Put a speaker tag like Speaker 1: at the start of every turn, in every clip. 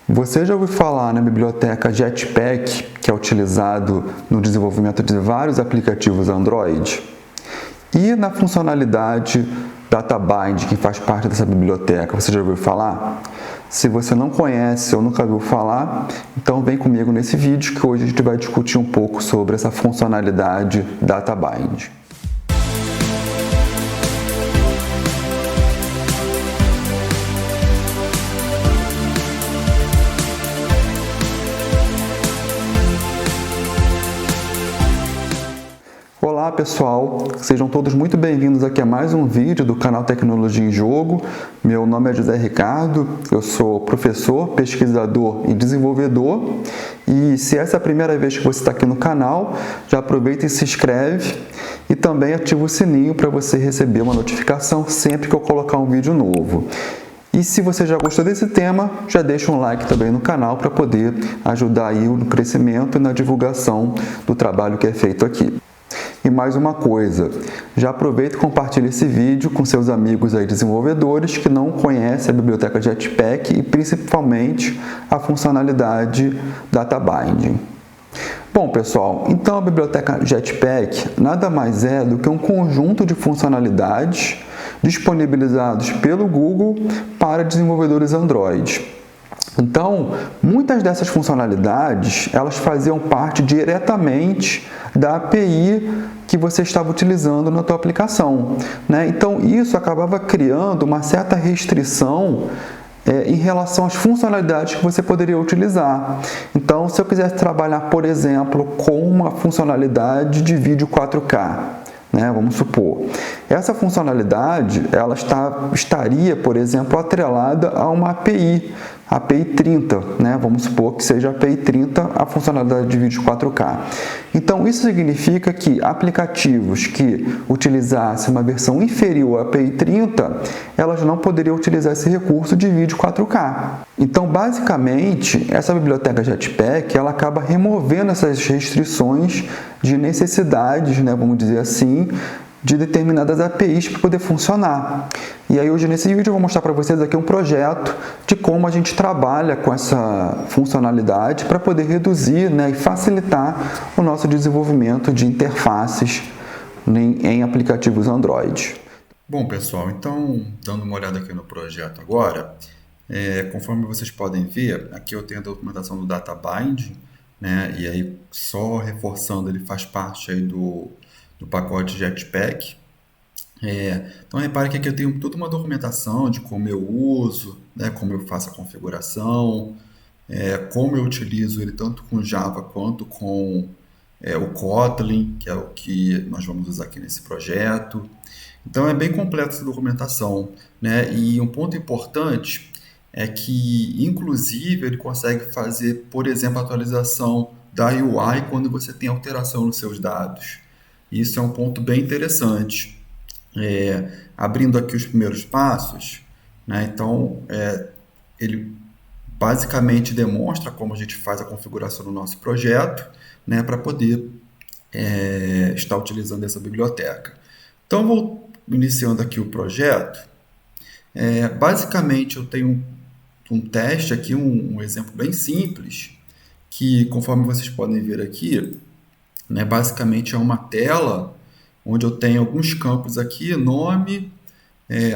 Speaker 1: Você já ouviu falar na biblioteca Jetpack, que é utilizado no desenvolvimento de vários aplicativos Android? E na funcionalidade DataBind, que faz parte dessa biblioteca, você já ouviu falar? Se você não conhece ou nunca ouviu falar, então vem comigo nesse vídeo que hoje a gente vai discutir um pouco sobre essa funcionalidade DataBind. Olá pessoal, sejam todos muito bem-vindos aqui a mais um vídeo do canal Tecnologia em Jogo. Meu nome é José Ricardo, eu sou professor, pesquisador e desenvolvedor. E se essa é a primeira vez que você está aqui no canal, já aproveita e se inscreve e também ativa o sininho para você receber uma notificação sempre que eu colocar um vídeo novo. E se você já gostou desse tema, já deixa um like também no canal para poder ajudar aí no crescimento e na divulgação do trabalho que é feito aqui. E mais uma coisa, já aproveita e compartilha esse vídeo com seus amigos aí desenvolvedores que não conhecem a biblioteca Jetpack e principalmente a funcionalidade DataBind. Bom pessoal, então a biblioteca Jetpack nada mais é do que um conjunto de funcionalidades disponibilizados pelo Google para desenvolvedores Android. Então, muitas dessas funcionalidades, elas faziam parte diretamente da API que você estava utilizando na tua aplicação, né? Então, isso acabava criando uma certa restrição em relação às funcionalidades que você poderia utilizar. Então, se eu quisesse trabalhar, por exemplo, com uma funcionalidade de vídeo 4K, né, vamos supor, essa funcionalidade ela estaria, por exemplo, atrelada a uma API 30, né? Vamos supor que seja a API 30 a funcionalidade de vídeo 4K. Então, isso significa que aplicativos que utilizassem uma versão inferior à API 30, elas não poderiam utilizar esse recurso de vídeo 4K. Então, basicamente, essa biblioteca Jetpack, ela acaba removendo essas restrições de necessidades, né, vamos dizer assim, de determinadas APIs para poder funcionar. E aí hoje nesse vídeo eu vou mostrar para vocês aqui um projeto de como a gente trabalha com essa funcionalidade para poder reduzir, né, e facilitar o nosso desenvolvimento de interfaces em aplicativos Android.
Speaker 2: Bom pessoal, então dando uma olhada aqui no projeto agora, conforme vocês podem ver, aqui eu tenho a documentação do DataBind, né, e aí só reforçando, ele faz parte aí do pacote Jetpack. Então repare que aqui eu tenho toda uma documentação de como eu uso, né, como eu faço a configuração, como eu utilizo ele tanto com Java quanto com o Kotlin, que é o que nós vamos usar aqui nesse projeto. Então é bem completa essa documentação, né? E um ponto importante é que, inclusive, ele consegue fazer, por exemplo, a atualização da UI quando você tem alteração nos seus dados. Isso é um ponto bem interessante. Abrindo aqui os primeiros passos, né? Então, ele basicamente demonstra como a gente faz a configuração do nosso projeto, né, para poder estar utilizando essa biblioteca. Então, vou iniciando aqui o projeto. Basicamente, eu tenho um teste aqui, um exemplo bem simples, que conforme vocês podem ver aqui, né, basicamente é uma tela onde eu tenho alguns campos aqui, nome,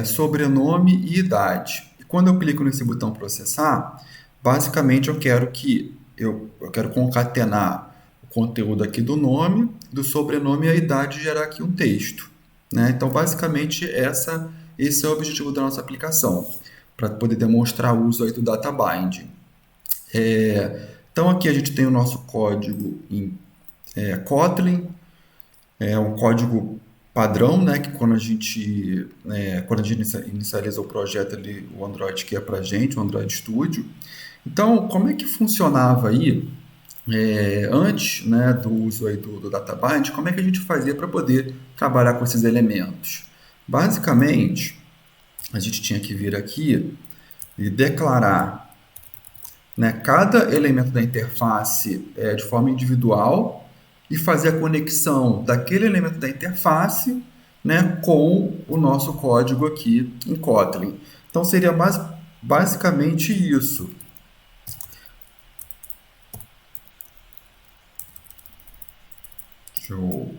Speaker 2: sobrenome e idade. E quando eu clico nesse botão processar, basicamente eu quero concatenar o conteúdo aqui do nome, do sobrenome e a idade e gerar aqui um texto, né? Então, basicamente, esse é o objetivo da nossa aplicação, para poder demonstrar o uso aí do DataBind. Então, aqui a gente tem o nosso código em Kotlin, um código padrão, né, que quando a gente inicializa o projeto ali, o Android que é para a gente, o Android Studio. Então, como é que funcionava aí, antes, né, do uso aí do DataBind, como é que a gente fazia para poder trabalhar com esses elementos? Basicamente, a gente tinha que vir aqui e declarar, né, cada elemento da interface de forma individual e fazer a conexão daquele elemento da interface, né, com o nosso código aqui em Kotlin. Então, seria basicamente isso. Deixa eu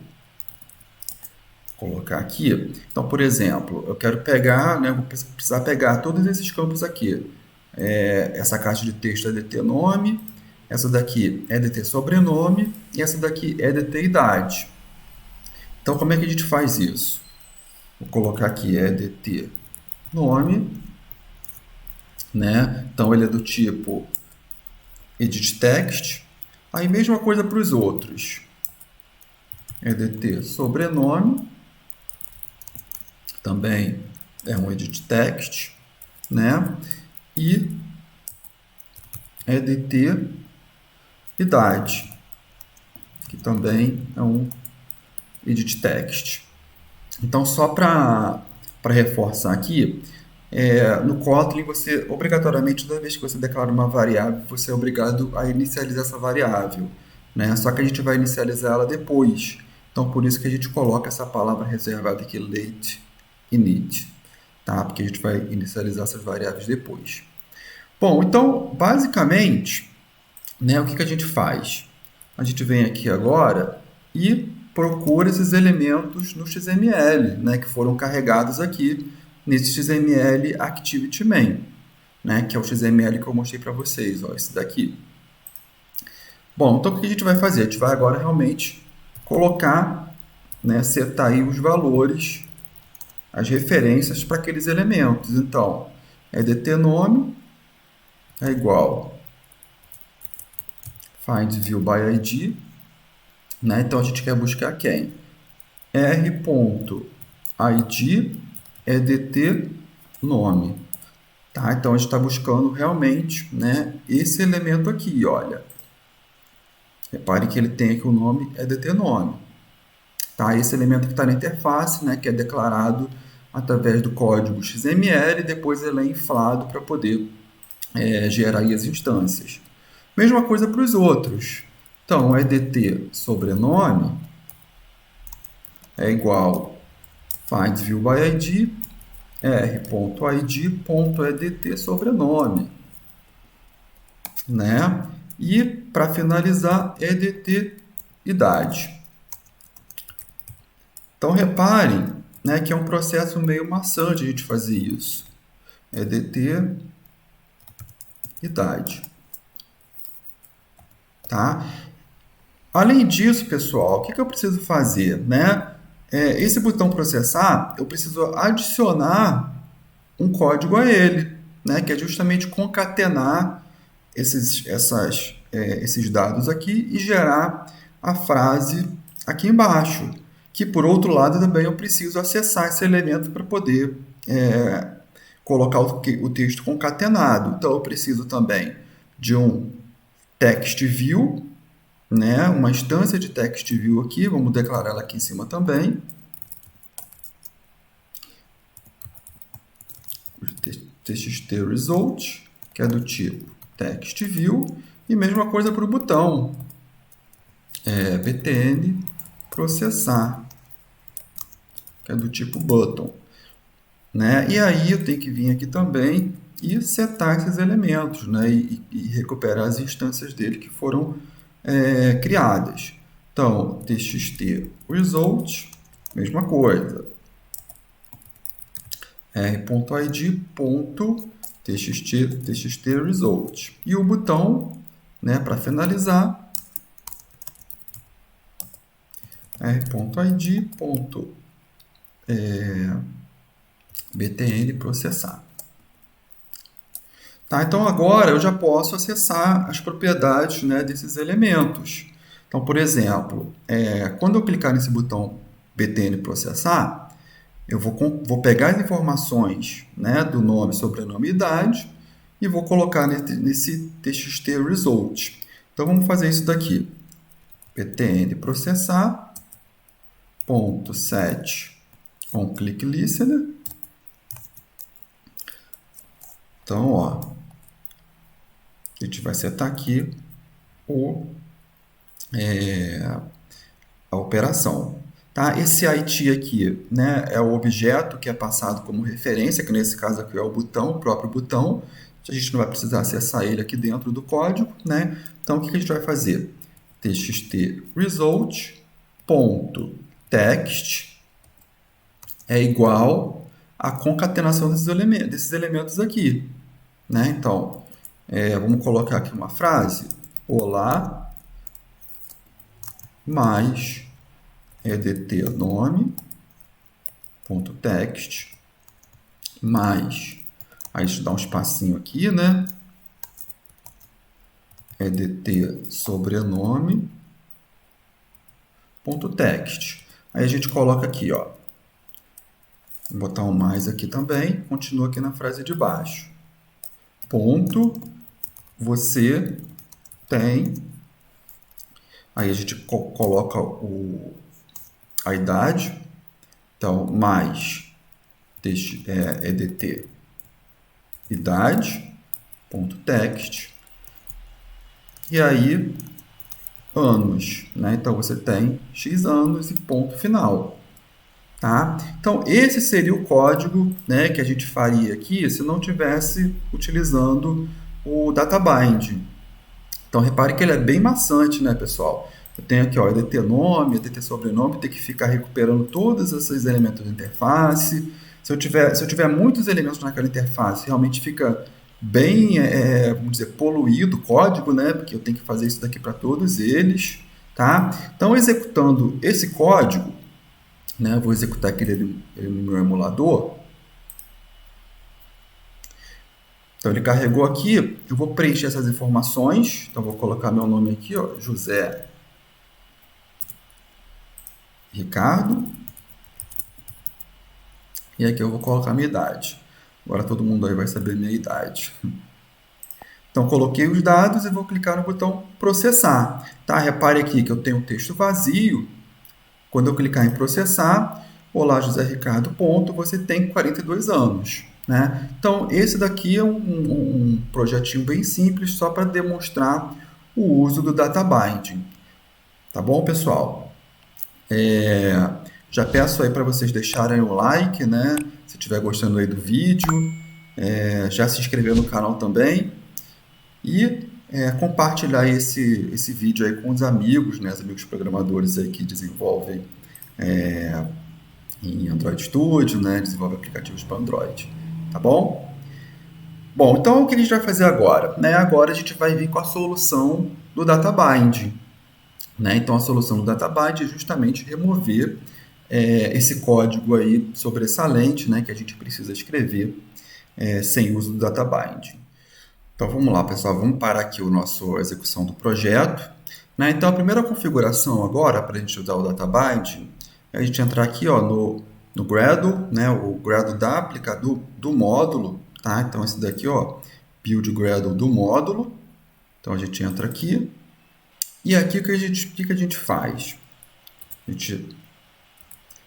Speaker 2: colocar aqui. Então, por exemplo, eu quero pegar, né, vou precisar pegar todos esses campos aqui. Essa caixa de texto é DT nome, essa daqui é DT sobrenome e essa daqui é DT idade. Então, como é que a gente faz isso? Vou colocar aqui DT nome, né? Então, ele é do tipo edit text. Aí, mesma coisa para os outros. DT sobrenome, também é um edit text, né? E DT idade, que também é um edit text. Então, só para reforçar aqui, no Kotlin, você, obrigatoriamente, toda vez que você declara uma variável, você é obrigado a inicializar essa variável, né? Só que a gente vai inicializar ela depois. Então, por isso que a gente coloca essa palavra reservada aqui, late init, tá? Porque a gente vai inicializar essas variáveis depois. Bom, então, basicamente, né, o que a gente faz? A gente vem aqui agora e procura esses elementos no XML, né, que foram carregados aqui nesse XML Activity Main, né, que é o XML que eu mostrei para vocês, ó, esse daqui. Bom, então o que a gente vai fazer? A gente vai agora realmente colocar, né, setar aí os valores, as referências para aqueles elementos. Então, DT nome é igual find view by ID, né? Então a gente quer buscar quem? r.id é DT nome, tá? Então a gente está buscando realmente, né, esse elemento aqui, olha. Repare que ele tem aqui o nome DT nome, tá? Esse elemento que está na interface, né, que é declarado através do código XML, depois ele é inflado para poder gerar aí as instâncias. Mesma coisa para os outros. Então, DT sobrenome é igual find view by ID r.id.edt sobrenome, né? E para finalizar, DT idade. Então reparem, né, que é um processo meio maçante a gente fazer isso. DT idade. Tá? Além disso, pessoal, o que eu preciso fazer, né? Esse botão processar, eu preciso adicionar um código a ele, né? Que é justamente concatenar esses dados aqui e gerar a frase aqui embaixo, que por outro lado também eu preciso acessar esse elemento para poder colocar o texto concatenado. Então eu preciso também de um text view, né? Uma instância de text view aqui, vamos declarar ela aqui em cima também. txt result, que é do tipo text view, e mesma coisa para o botão, btn processar, que é do tipo button, né? E aí eu tenho que vir aqui também e setar esses elementos, né? E recuperar as instâncias dele que foram criadas. Então, txt result, mesma coisa. r.id.txt result. E o botão, né, para finalizar, r.id.btn processar. Tá, então agora eu já posso acessar as propriedades, né, desses elementos. Então, por exemplo, quando eu clicar nesse botão btn processar, eu vou pegar as informações, né, do nome, sobrenome e idade e vou colocar nesse txt result. Então, vamos fazer isso daqui. btn processar, .set onClickListener. Então, ó, a gente vai setar aqui a operação. Tá? Esse IT aqui, né, é o objeto que é passado como referência, que nesse caso aqui é o botão, o próprio botão. A gente não vai precisar acessar ele aqui dentro do código, né? Então, o que a gente vai fazer? txt result, ponto text é igual à concatenação desses elementos aqui, né? Então, vamos colocar aqui uma frase. Olá, mais edt nome, ponto text, mais, aí a gente dá um espacinho aqui, né? edt sobrenome, ponto text. Aí a gente coloca aqui, ó. Vou botar um mais aqui também, continua aqui na frase de baixo. Ponto, você tem, aí a gente coloca a idade, então, mais edt idade, ponto text, e aí anos, né? Então, você tem X anos e ponto final, tá? Então, esse seria o código, né, que a gente faria aqui se não tivesse utilizando o data binding. Então, repare que ele é bem maçante, né, pessoal? Eu tenho aqui, ó, edt nome, edt sobrenome, tem que ficar recuperando todos esses elementos da interface. Se eu tiver muitos elementos naquela interface, realmente fica bem, vamos dizer, poluído o código, né? Porque eu tenho que fazer isso daqui para todos eles, tá? Então, executando esse código, né? Eu vou executar ele no meu emulador. Então, ele carregou aqui. Eu vou preencher essas informações. Então, vou colocar meu nome aqui, ó, José Ricardo. E aqui eu vou colocar minha idade. Agora todo mundo aí vai saber minha idade. Então, coloquei os dados e vou clicar no botão processar. Tá? Repare aqui que eu tenho um texto vazio. Quando eu clicar em processar, olá, José Ricardo, ponto, você tem 42 anos. Né? Então, esse daqui é um projetinho bem simples, só para demonstrar o uso do data binding. Tá bom, pessoal? Já peço aí para vocês deixarem o like, né? Se estiver gostando aí do vídeo, já se inscrever no canal também e compartilhar esse vídeo aí com os amigos, né? Os amigos programadores aí que desenvolvem em Android Studio, né? Desenvolvem aplicativos para Android, tá bom? Bom, então o que a gente vai fazer agora? Né? Agora a gente vai vir com a solução do data binding. Né? Então, a solução do data binding é justamente remover esse código aí sobressalente, né, que a gente precisa escrever sem uso do data binding. Então, vamos lá, pessoal. Vamos parar aqui a nossa execução do projeto. Né? Então, a primeira configuração agora, para a gente usar o data binding, é a gente entrar aqui ó, no Gradle, né, o Gradle da aplicador do módulo. Tá? Então, esse daqui, ó, build Gradle do módulo. Então, a gente entra aqui. E aqui o que a gente faz? A gente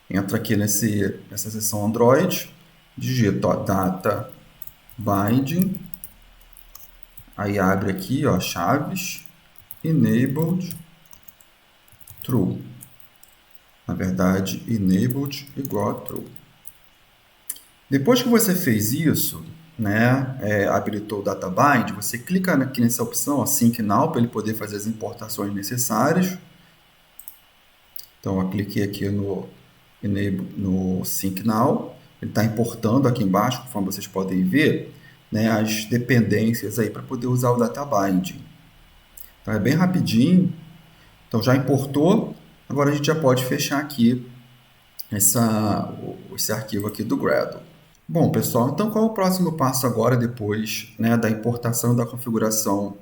Speaker 2: entra aqui nessa seção Android, digita ó, data binding, aí abre aqui ó, chaves, enabled true. Na verdade, enabled igual a true. Depois que você fez isso, né, habilitou o data bind, você clica aqui nessa opção, ó, Sync Now, para ele poder fazer as importações necessárias. Então, eu cliquei aqui no Sync Now, ele está importando aqui embaixo, conforme vocês podem ver, né, as dependências aí para poder usar o data binding. Então, é bem rapidinho. Então, já importou, agora a gente já pode fechar aqui esse arquivo aqui do Gradle. Bom, pessoal, então qual é o próximo passo agora, depois, né, da importação da configuração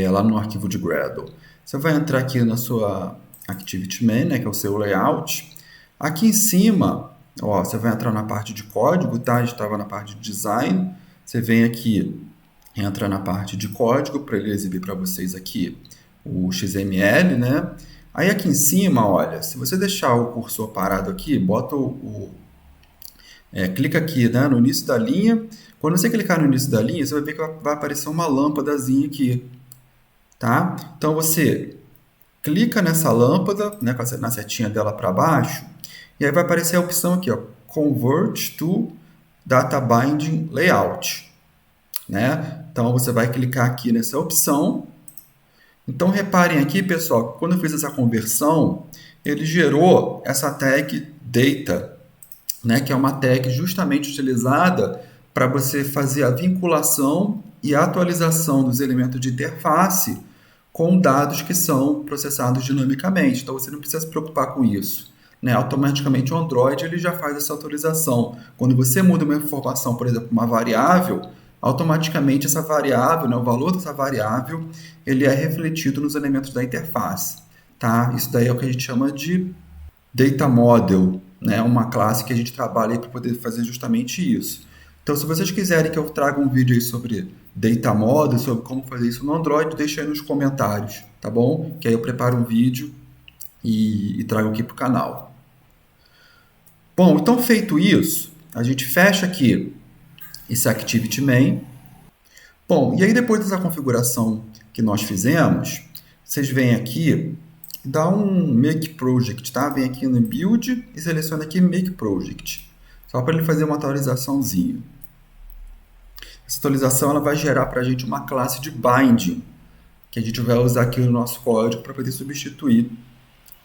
Speaker 2: lá no arquivo de Gradle? Você vai entrar aqui na sua Activity Main, né, que é o seu layout. Aqui em cima, ó, você vai entrar na parte de código, tá? A gente estava na parte de design. Você vem aqui, entra na parte de código, para ele exibir para vocês aqui o XML, né? Aí aqui em cima, olha, se você deixar o cursor parado aqui, bota clica aqui, né, no início da linha. Quando você clicar no início da linha, você vai ver que vai aparecer uma lâmpadazinha aqui, tá? Então, você clica nessa lâmpada, né, na setinha dela para baixo, e aí vai aparecer a opção aqui, ó, Convert to Data Binding Layout, né? Então, você vai clicar aqui nessa opção. Então, reparem aqui, pessoal, quando eu fiz essa conversão, ele gerou essa tag data, né, que é uma tag justamente utilizada para você fazer a vinculação e atualização dos elementos de interface com dados que são processados dinamicamente. Então você não precisa se preocupar com isso, né? Automaticamente o Android ele já faz essa atualização. Quando você muda uma informação, por exemplo, uma variável, automaticamente essa variável, né, o valor dessa variável, ele é refletido nos elementos da interface, tá? Isso daí é o que a gente chama de Data Model, né? Uma classe que a gente trabalha para poder fazer justamente isso. Então, se vocês quiserem que eu traga um vídeo aí sobre Data Model, sobre como fazer isso no Android, deixa aí nos comentários, tá bom? Que aí eu preparo um vídeo e trago aqui para o canal. Bom, então feito isso, a gente fecha aqui esse Activity Main. Bom, e aí depois dessa configuração que nós fizemos, vocês vêm aqui e dá um Make Project, tá? Vem aqui no Build e seleciona aqui Make Project, só para ele fazer uma atualizaçãozinha. Essa atualização ela vai gerar para a gente uma classe de Binding, que a gente vai usar aqui no nosso código para poder substituir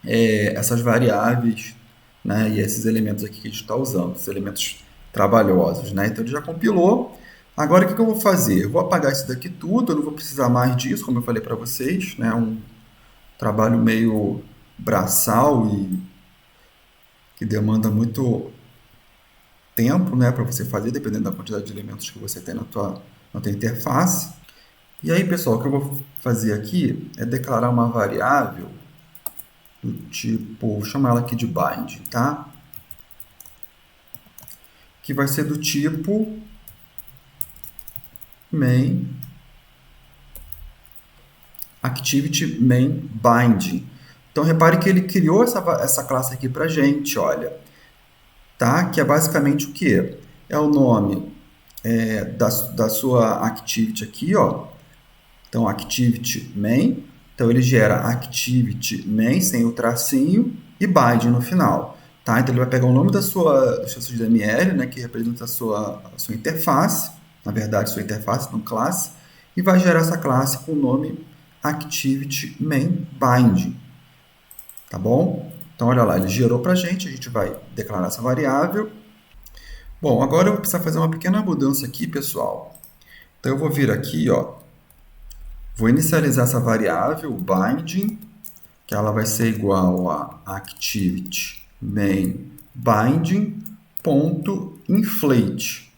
Speaker 2: essas variáveis, né, e esses elementos aqui que a gente está usando, esses elementos trabalhosos, né? Então ele já compilou. Agora o que eu vou fazer? Eu vou apagar isso daqui tudo, eu não vou precisar mais disso, como eu falei para vocês, né? Um trabalho meio braçal e que demanda muito tempo, né, para você fazer, dependendo da quantidade de elementos que você tem na tua interface. E aí, pessoal, o que eu vou fazer aqui é declarar uma variável do tipo, vou chamar ela aqui de bind, tá? Que vai ser do tipo main activity main bind. Então, repare que ele criou essa classe aqui para gente, olha, tá? Que é basicamente o que? É o nome da sua activity aqui, ó. Então, activity main. Então, ele gera activity main sem o tracinho e bind no final, tá? Então, ele vai pegar o nome do seu XML, né, que representa a sua interface, na verdade, sua interface, não classe, e vai gerar essa classe com o nome activity main bind, tá bom? Então, olha lá, ele gerou para a gente vai declarar essa variável. Bom, agora eu vou precisar fazer uma pequena mudança aqui, pessoal. Então, eu vou vir aqui, ó, vou inicializar essa variável, binding, que ela vai ser igual a activity main binding.inflate.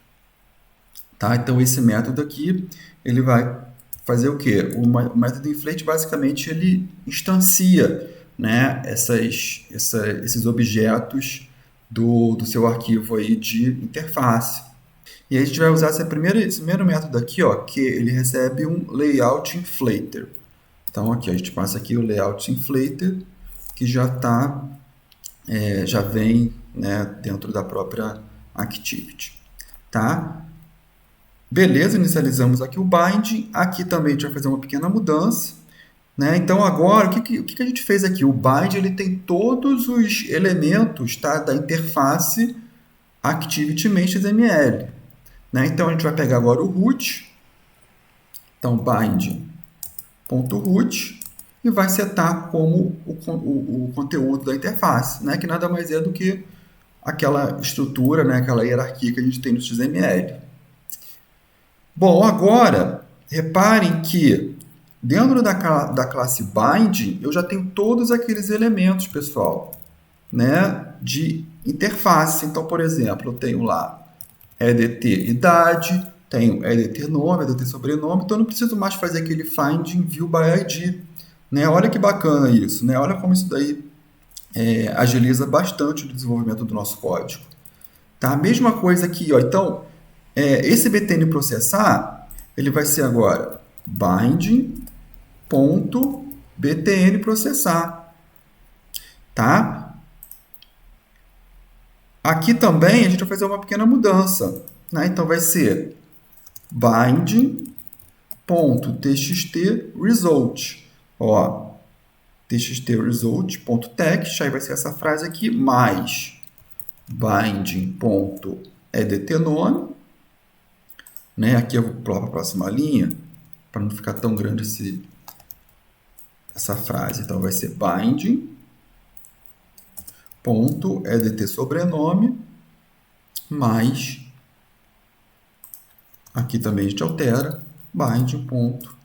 Speaker 2: Tá? Então, esse método aqui, ele vai fazer o quê? O método inflate, basicamente, ele instancia, né, esses objetos do seu arquivo aí de interface. E aí a gente vai usar esse primeiro método aqui, ó, que ele recebe um layout inflator. Então, aqui a gente passa aqui o layout inflator, que já vem, né, dentro da própria activity, tá? Beleza, inicializamos aqui o bind. Aqui também a gente vai fazer uma pequena mudança, né? Então, agora, o que a gente fez aqui? O bind ele tem todos os elementos, tá, da interface activity-main.xml, né? Então, a gente vai pegar agora o root, então bind.root, e vai setar como o conteúdo da interface, né? Que nada mais é do que aquela estrutura, né? Aquela hierarquia que a gente tem no XML. Bom, agora, reparem que dentro da classe bind, eu já tenho todos aqueles elementos, pessoal, né, de interface. Então, por exemplo, eu tenho lá EDT idade, tenho EDT nome, EDT sobrenome, então eu não preciso mais fazer aquele find in view by ID. Né? Olha que bacana isso, né? Olha como isso daí agiliza bastante o desenvolvimento do nosso código. Tá? A mesma coisa aqui, ó. Então, esse btn processar, ele vai ser agora binding.btn processar, tá? Aqui também a gente vai fazer uma pequena mudança, né? Então vai ser binding.txt result, ó, txt result.text, aí vai ser essa frase aqui, mais binding.edtNome, né? Aqui eu vou pular para a próxima linha, para não ficar tão grande essa frase. Então, vai ser binding, ponto EDT sobrenome, mais, aqui também a gente altera, bind ponto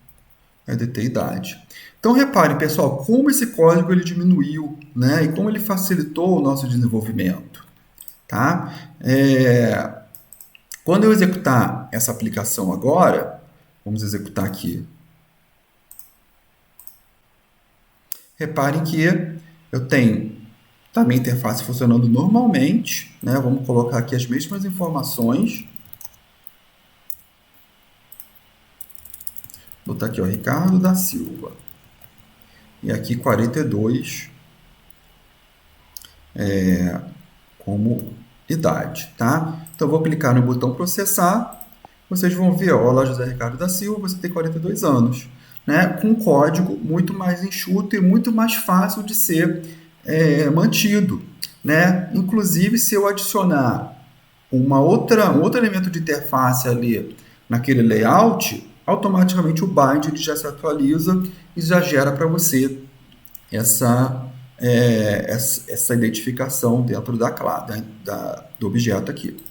Speaker 2: EDT idade. Então, reparem, pessoal, como esse código ele diminuiu, né? E como ele facilitou o nosso desenvolvimento. Tá? Quando eu executar essa aplicação agora, vamos executar aqui. Reparem que eu tenho também a interface funcionando normalmente, né? Vamos colocar aqui as mesmas informações. Vou botar aqui, ó, Ricardo da Silva. E aqui 42 como idade, tá? Então, eu vou clicar no botão processar. Vocês vão ver, ó, olá, José Ricardo da Silva, você tem 42 anos. Né? Com um código muito mais enxuto e muito mais fácil de ser mantido. Né? Inclusive, se eu adicionar um outro elemento de interface ali naquele layout, automaticamente o bind ele já se atualiza e já gera para você essa identificação dentro do objeto aqui.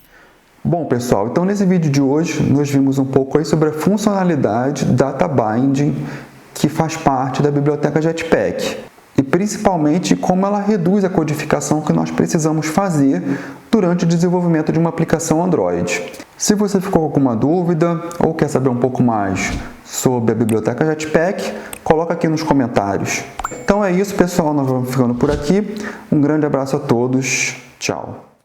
Speaker 1: Bom, pessoal, então nesse vídeo de hoje nós vimos um pouco aí sobre a funcionalidade Data Binding que faz parte da biblioteca Jetpack e principalmente como ela reduz a codificação que nós precisamos fazer durante o desenvolvimento de uma aplicação Android. Se você ficou com alguma dúvida ou quer saber um pouco mais sobre a biblioteca Jetpack, coloca aqui nos comentários. Então é isso, pessoal, nós vamos ficando por aqui. Um grande abraço a todos. Tchau.